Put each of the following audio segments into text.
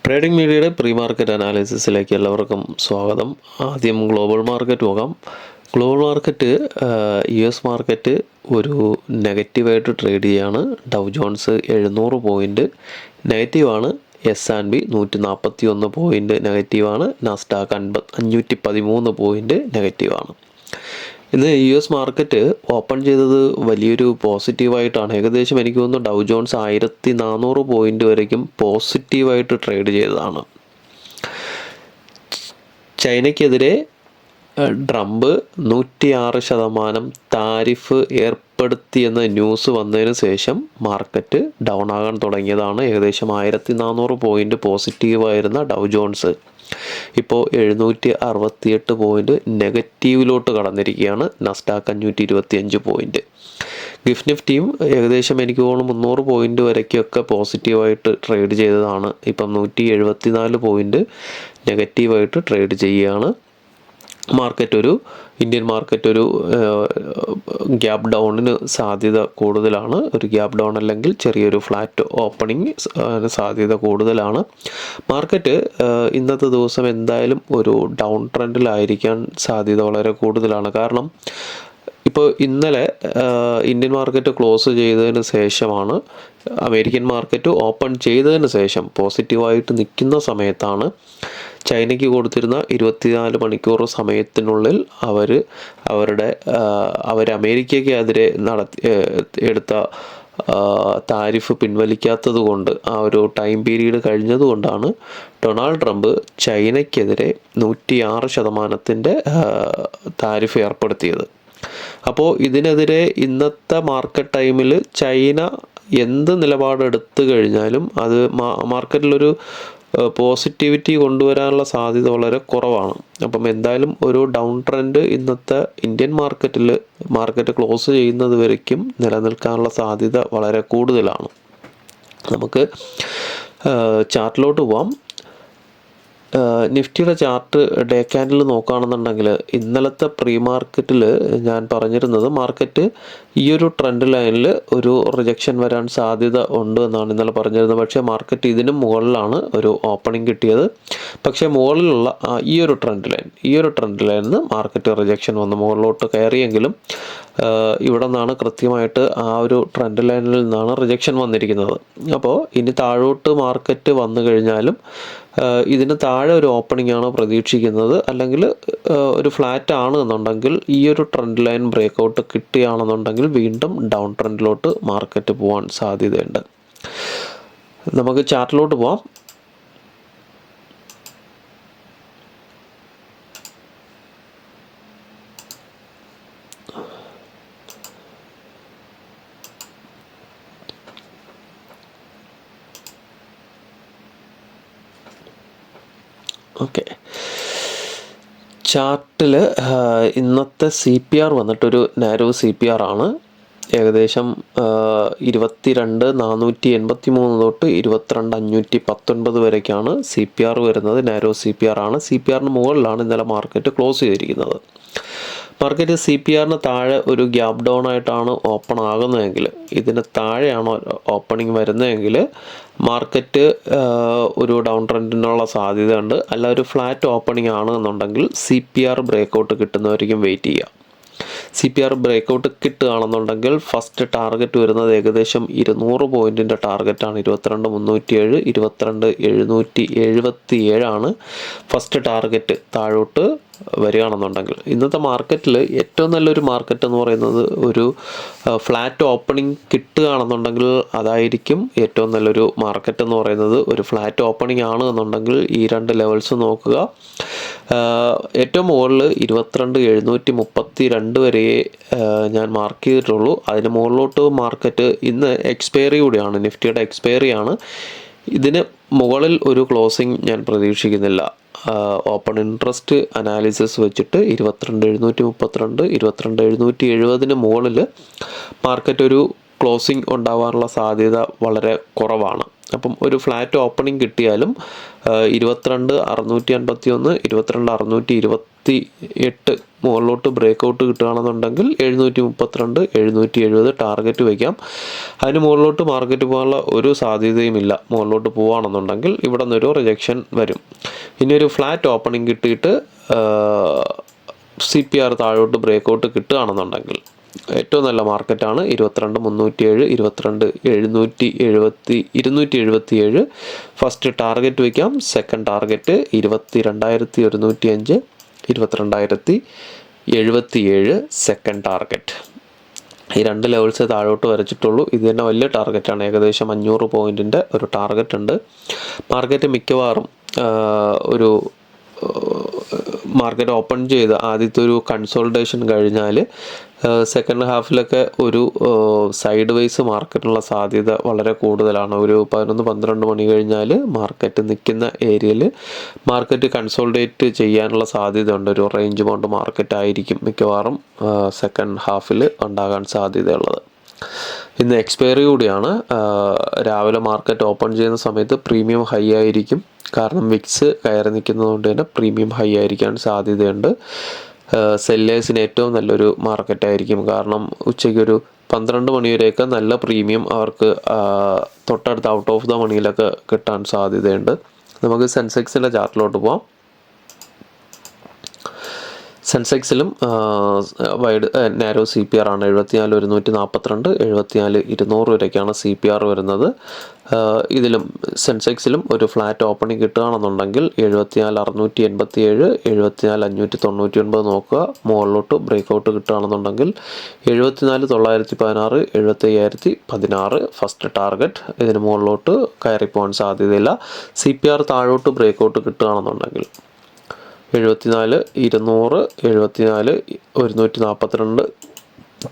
Trading മീഡിയയുടെ pre market അനാലിസിസിലേക്ക് എല്ലാവർക്കും സ്വാഗതം. ആദ്യം ഗ്ലോബൽ മാർക്കറ്റ് നോക്കാം. ഗ്ലോബൽ മാർക്കറ്റ് US മാർക്കറ്റ് ഒരു നെഗറ്റീവായിട്ട് ട്രേഡ് ചെയ്യുകയാണ്. ഡൗ ജോൺസ് 700 പോയിൻ്റ് നെഗറ്റീവാണ്. S&P 141 പോയിൻ്റ് നെഗറ്റീവാണ്. നാസ്ഡാക്ക് 513 പോയിൻ്റ് നെഗറ്റീവാണ്. ഇന്ന് US മാർക്കറ്റ് ഓപ്പൺ ചെയ്തത് വലിയൊരു പോസിറ്റീവായിട്ടാണ്. ഏകദേശം എനിക്ക് തോന്നുന്നു ഡൗ ജോൺസ് 1400 പോയിൻ്റ് വരയ്ക്കും പോസിറ്റീവായിട്ട് ട്രേഡ് ചെയ്തതാണ്. ചൈനയ്ക്കെതിരെ ട്രംപ് 106% താരിഫ് ഏർപ്പെടുത്തിയെന്ന ന്യൂസ് വന്നതിന് ശേഷം മാർക്കറ്റ് ഡൗൺ ആകാൻ തുടങ്ങിയതാണ്. ഏകദേശം 1400 പോയിൻ്റ് പോസിറ്റീവായിരുന്ന ഡൗ ജോൺസ് ഇപ്പോൾ 768 പോയിൻ്റ് നെഗറ്റീവിലോട്ട് കടന്നിരിക്കുകയാണ്. Nasdaq 525 point. ഗിഫ്റ്റ് നിഫ്റ്റിയും ഏകദേശം എനിക്ക് തോന്നുന്നു 300 പോയിൻ്റ് വരയ്ക്കൊക്കെ പോസിറ്റീവായിട്ട് ട്രേഡ് ചെയ്തതാണ്. ഇപ്പം 174 പോയിൻ്റ് നെഗറ്റീവായിട്ട് ട്രേഡ് ചെയ്യുകയാണ്. ഇന്ത്യൻ മാർക്കറ്റ് ഒരു ഗ്യാപ്പ് ഡൗണിന് സാധ്യത കൂടുതലാണ്. ഒരു ഗ്യാപ്പ് ഡൗൺ അല്ലെങ്കിൽ ചെറിയൊരു ഫ്ലാറ്റ് ഓപ്പണിംഗ് സാധ്യത കൂടുതലാണ്. മാർക്കറ്റ് ഇന്നത്തെ ദിവസം എന്തായാലും ഒരു ഡൗൺ ട്രെൻഡിലായിരിക്കാൻ സാധ്യത വളരെ കൂടുതലാണ്. കാരണം ഇപ്പോൾ ഇന്നലെ ഇന്ത്യൻ മാർക്കറ്റ് ക്ലോസ് ചെയ്തതിന് ശേഷമാണ് അമേരിക്കൻ മാർക്കറ്റ് ഓപ്പൺ ചെയ്തതിന് ശേഷം പോസിറ്റീവായിട്ട് നിൽക്കുന്ന സമയത്താണ് ചൈനയ്ക്ക് കൊടുത്തിരുന്ന 24 മണിക്കൂർ സമയത്തിനുള്ളിൽ അവർ അമേരിക്കയ്ക്കെതിരെ എടുത്ത താരിഫ് പിൻവലിക്കാത്തത് കൊണ്ട്, ആ ഒരു ടൈം പീരീഡ് കഴിഞ്ഞതുകൊണ്ടാണ് ഡൊണാൾഡ് ട്രംപ് ചൈനയ്ക്കെതിരെ 106% താരിഫ് ഏർപ്പെടുത്തിയത്. അപ്പോൾ ഇതിനെതിരെ ഇന്നത്തെ മാർക്കറ്റ് ടൈമിൽ ചൈന എന്ത് നിലപാടെടുത്തു കഴിഞ്ഞാലും അത് മാർക്കറ്റിലൊരു പോസിറ്റിവിറ്റി കൊണ്ടുവരാനുള്ള സാധ്യത വളരെ കുറവാണ്. അപ്പം എന്തായാലും ഒരു ഡൗൺ ട്രെൻഡ് ഇന്നത്തെ ഇന്ത്യൻ മാർക്കറ്റ് ക്ലോസ് ചെയ്യുന്നത് വരയ്ക്കും നിലനിൽക്കാനുള്ള സാധ്യത വളരെ കൂടുതലാണ്. നമുക്ക് ചാർട്ടിലോട്ട് പോവാം. നിഫ്റ്റിയുടെ ചാർട്ട് ഡേ ക്യാൻഡിൽ നോക്കുകയാണെന്നുണ്ടെങ്കിൽ ഇന്നലത്തെ പ്രീ മാർക്കറ്റിൽ ഞാൻ പറഞ്ഞിരുന്നത് മാർക്കറ്റ് ഈ ഒരു ട്രെൻഡ് ലൈനിൽ ഒരു റിജക്ഷൻ വരാൻ സാധ്യത ഉണ്ട് എന്നാണ് ഇന്നലെ പറഞ്ഞിരുന്നത്. പക്ഷേ മാർക്കറ്റ് ഇതിനും മുകളിലാണ് ഒരു ഓപ്പണിംഗ് കിട്ടിയത്. പക്ഷേ മുകളിലുള്ള ഈ ഒരു ട്രെൻഡ് ലൈനിൽ മാർക്കറ്റ് റിജക്ഷൻ വന്ന് മുകളിലോട്ട് കയറിയെങ്കിലും ഇവിടെ നിന്നാണ് കൃത്യമായിട്ട് ആ ഒരു ട്രെൻഡ് ലൈനിൽ നിന്നാണ് റിജക്ഷൻ വന്നിരിക്കുന്നത്. അപ്പോൾ ഇനി താഴോട്ട് മാർക്കറ്റ് വന്നു കഴിഞ്ഞാലും ഇതിന് താഴെ ഒരു ഓപ്പണിംഗ് ആണ് പ്രതീക്ഷിക്കുന്നത്. അല്ലെങ്കിൽ ഒരു ഫ്ലാറ്റ് ആണ് എന്നുണ്ടെങ്കിൽ ഈ ഒരു ട്രെൻഡ് ലൈൻ ബ്രേക്കൗട്ട് കിട്ടുകയാണെന്നുണ്ടെങ്കിൽ വീണ്ടും ഡൗൺ ട്രെൻഡിലോട്ട് മാർക്കറ്റ് പോകാൻ സാധ്യതയുണ്ട്. നമുക്ക് ചാർട്ടിലോട്ട് പോവാം. ഓക്കെ, ചാർട്ടിൽ ഇന്നത്തെ CPR വന്നിട്ടൊരു നാരോ CPR ആണ്. ഏകദേശം 22,483 തൊട്ട് 22,519 വരേക്കാണ് CPR വരുന്നത്. നാരോ CPR ആണ്. CPRന് മുകളിലാണ് ഇന്നലെ മാർക്കറ്റ് ക്ലോസ് ചെയ്തിരിക്കുന്നത്. മാർക്കറ്റ് CPRന് താഴെ ഒരു ഗ്യാപ്പ് ഡൗൺ ആയിട്ടാണ് ഓപ്പൺ ആകുന്നതെങ്കിൽ, ഇതിന് താഴെയാണോ ഓപ്പണിംഗ് വരുന്നതെങ്കിൽ മാർക്കറ്റ് ഒരു ഡൗൺ ട്രെൻഡിനുള്ള സാധ്യതയുണ്ട്. അല്ല ഒരു ഫ്ലാറ്റ് ഓപ്പണിംഗ് ആണ് എന്നുണ്ടെങ്കിൽ CPR ബ്രേക്കൗട്ട് കിട്ടുന്നവരിക്കും വെയിറ്റ് ചെയ്യുക. CPR ബ്രേക്കൗട്ട് കിട്ടുകയാണെന്നുണ്ടെങ്കിൽ ഫസ്റ്റ് ടാർഗറ്റ് വരുന്നത് ഏകദേശം 200 പോയിൻറ്റിൻ്റെ ടാർഗറ്റാണ്. 22,307, 22,777 ആണ് ഫസ്റ്റ് ടാർഗറ്റ് താഴോട്ട് വരികയാണെന്നുണ്ടെങ്കിൽ. ഇന്നത്തെ മാർക്കറ്റിൽ ഏറ്റവും നല്ലൊരു മാർക്കറ്റ് എന്ന് പറയുന്നത് ഒരു ഫ്ലാറ്റ് ഓപ്പണിംഗ് കിട്ടുകയാണെന്നുണ്ടെങ്കിൽ അതായിരിക്കും ഏറ്റവും നല്ലൊരു മാർക്കറ്റ് എന്ന് പറയുന്നത്. ഒരു ഫ്ലാറ്റ് ഓപ്പണിംഗ് ആണ് എന്നുണ്ടെങ്കിൽ ഈ രണ്ട് ലെവൽസ് നോക്കുക. ഏറ്റവും മുകളിൽ 22,732 വരെ ഞാൻ മാർക്ക് ചെയ്തിട്ടുള്ളൂ. അതിന് മുകളിലോട്ട് മാർക്കറ്റ് ഇന്ന് എക്സ്പയറി കൂടിയാണ്, നിഫ്റ്റിയുടെ എക്സ്പയറി ആണ്. ഇതിന് മുകളിൽ ഒരു ക്ലോസിംഗ് ഞാൻ പ്രതീക്ഷിക്കുന്നില്ല. ഓപ്പൺ ഇൻട്രസ്റ്റ് അനാലിസിസ് വെച്ചിട്ട് 22,732, 22,770 മുകളിൽ മാർക്കറ്റ് ഒരു ക്ലോസിംഗ് ഉണ്ടാവാനുള്ള സാധ്യത വളരെ കുറവാണ്. അപ്പം ഒരു ഫ്ലാറ്റ് ഓപ്പണിംഗ് കിട്ടിയാലും 22,651, 22,628 മുകളിലോട്ട് ബ്രേക്ക് ഔട്ട് കിട്ടുകയാണെന്നുണ്ടെങ്കിൽ 732, 770 ടാർഗറ്റ് വയ്ക്കാം. അതിന് മുകളിലോട്ട് മാർക്കറ്റ് പോകാനുള്ള ഒരു സാധ്യതയുമില്ല. മുകളിലോട്ട് പോവുകയാണെന്നുണ്ടെങ്കിൽ ഇവിടെ നിന്നൊരു റിജക്ഷൻ വരും. ഇനി ഒരു ഫ്ലാറ്റ് ഓപ്പണിംഗ് കിട്ടിയിട്ട് CPR താഴോട്ട് ബ്രേക്ക് ഔട്ട് കിട്ടുകയാണെന്നുണ്ടെങ്കിൽ ഏറ്റവും നല്ല മാർക്കറ്റാണ് 22,307, 22,277 ഫസ്റ്റ് ടാർഗറ്റ് വയ്ക്കാം. Second target 22,105, 22,077 second target. ഈ 2 ലെവൽസ് താഴോട്ട് വരച്ചിട്ടുള്ളൂ. ഇത് തന്നെ വലിയ ടാർഗറ്റാണ്. ഏകദേശം 500 പോയിൻറ്റിൻ്റെ ഒരു ടാർഗറ്റ് ഉണ്ട്. മാർക്കറ്റ് മിക്കവാറും ഒരു മാർക്കറ്റ് ഓപ്പൺ ചെയ്ത് ആദ്യത്തെ ഒരു കൺസോൾട്ടേഷൻ കഴിഞ്ഞാൽ സെക്കൻഡ് ഹാഫിലൊക്കെ ഒരു സൈഡ് വൈസ് മാർക്കറ്റിനുള്ള സാധ്യത വളരെ കൂടുതലാണ്. ഒരു 11-12 മണി കഴിഞ്ഞാൽ മാർക്കറ്റ് നിൽക്കുന്ന ഏരിയയിൽ മാർക്കറ്റ് കൺസോൾട്ടേറ്റ് ചെയ്യാനുള്ള സാധ്യത ഉണ്ട്. ഒരു റേഞ്ച് ബൗണ്ട് മാർക്കറ്റ് ആയിരിക്കും മിക്കവാറും സെക്കൻഡ് ഹാഫിൽ ഉണ്ടാകാൻ സാധ്യതയുള്ളത്. ഇന്ന് എക്സ്പയറി കൂടിയാണ്. രാവിലെ മാർക്കറ്റ് ഓപ്പൺ ചെയ്യുന്ന സമയത്ത് പ്രീമിയം ഹൈ ആയിരിക്കും. കാരണം വിക്സ് കയറി നിൽക്കുന്നതുകൊണ്ട് തന്നെ പ്രീമിയം ഹൈ ആയിരിക്കാൻ സാധ്യതയുണ്ട്. സെല്ലേഴ്സിന് ഏറ്റവും നല്ലൊരു മാർക്കറ്റായിരിക്കും. കാരണം ഉച്ചയ്ക്കൊരു 12 മണി വരെയൊക്കെ നല്ല പ്രീമിയം അവർക്ക് തൊട്ടടുത്ത് ഔട്ട് ഓഫ് ദ മണിയിലൊക്കെ കിട്ടാൻ സാധ്യതയുണ്ട്. നമുക്ക് സെൻസെക്സിൻ്റെ ചാർട്ടിലോട്ട് പോവാം. സെൻസെക്സിലും വൈഡ് നാരോ CPR ആണ്. 74,142, 74,200 വരെയൊക്കെയാണ് CPR വരുന്നത്. ഇതിലും സെൻസെക്സിലും ഒരു ഫ്ലാറ്റ് ഓപ്പണിംഗ് കിട്ടുകയാണെന്നുണ്ടെങ്കിൽ 74,687, 74,599 നോക്കുക. മുകളിലോട്ട് ബ്രേക്ക് ഔട്ട് കിട്ടുകയാണെന്നുണ്ടെങ്കിൽ 74,916, 75,016 ഫസ്റ്റ് ടാർഗറ്റ്. ഇതിന് മുകളിലോട്ട് കയറിപ്പോകാൻ സാധ്യതയില്ല. CPR താഴോട്ട് ബ്രേക്ക് ഔട്ട് കിട്ടുകയാണെന്നുണ്ടെങ്കിൽ 74,200, 74,142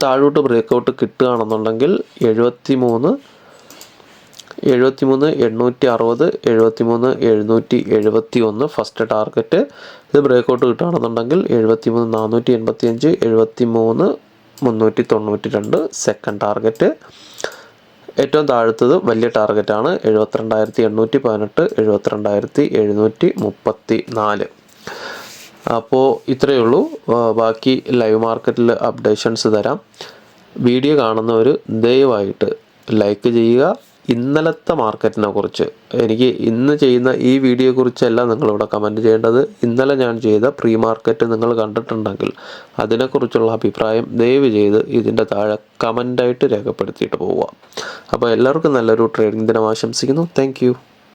താഴോട്ട് ബ്രേക്ക് ഔട്ട് കിട്ടുകയാണെന്നുണ്ടെങ്കിൽ 73,860, 73,771 ഫസ്റ്റ് ടാർഗറ്റ്. ഇത് ബ്രേക്ക് ഔട്ട് കിട്ടുകയാണെന്നുണ്ടെങ്കിൽ 73,485, 73,392 സെക്കൻഡ് ടാർഗറ്റ്. ഏറ്റവും താഴത്തത് വലിയ ടാർഗറ്റാണ് 72,818, 72,734. അപ്പോൾ ഇത്രയേ ഉള്ളൂ. ബാക്കി ലൈവ് മാർക്കറ്റിൽ അപ്ഡേഷൻസ് തരാം. വീഡിയോ കാണുന്നവർ ദയവായിട്ട് ലൈക്ക് ചെയ്യുക. ഇന്നലത്തെ മാർക്കറ്റിനെ കുറിച്ച് എനിക്ക് ഇന്ന് ചെയ്യുന്ന ഈ വീഡിയോയെക്കുറിച്ചല്ല നിങ്ങളിവിടെ കമൻറ്റ് ചെയ്യേണ്ടത്. ഇന്നലെ ഞാൻ ചെയ്ത പ്രീ മാർക്കറ്റ് നിങ്ങൾ കണ്ടിട്ടുണ്ടെങ്കിൽ അതിനെക്കുറിച്ചുള്ള അഭിപ്രായം ദയവ് ചെയ്ത് ഇതിൻ്റെ താഴെ കമൻ്റായിട്ട് രേഖപ്പെടുത്തിയിട്ട് പോവുക. അപ്പോൾ എല്ലാവർക്കും നല്ലൊരു ട്രേഡിംഗ് ദിനം ആശംസിക്കുന്നു. താങ്ക്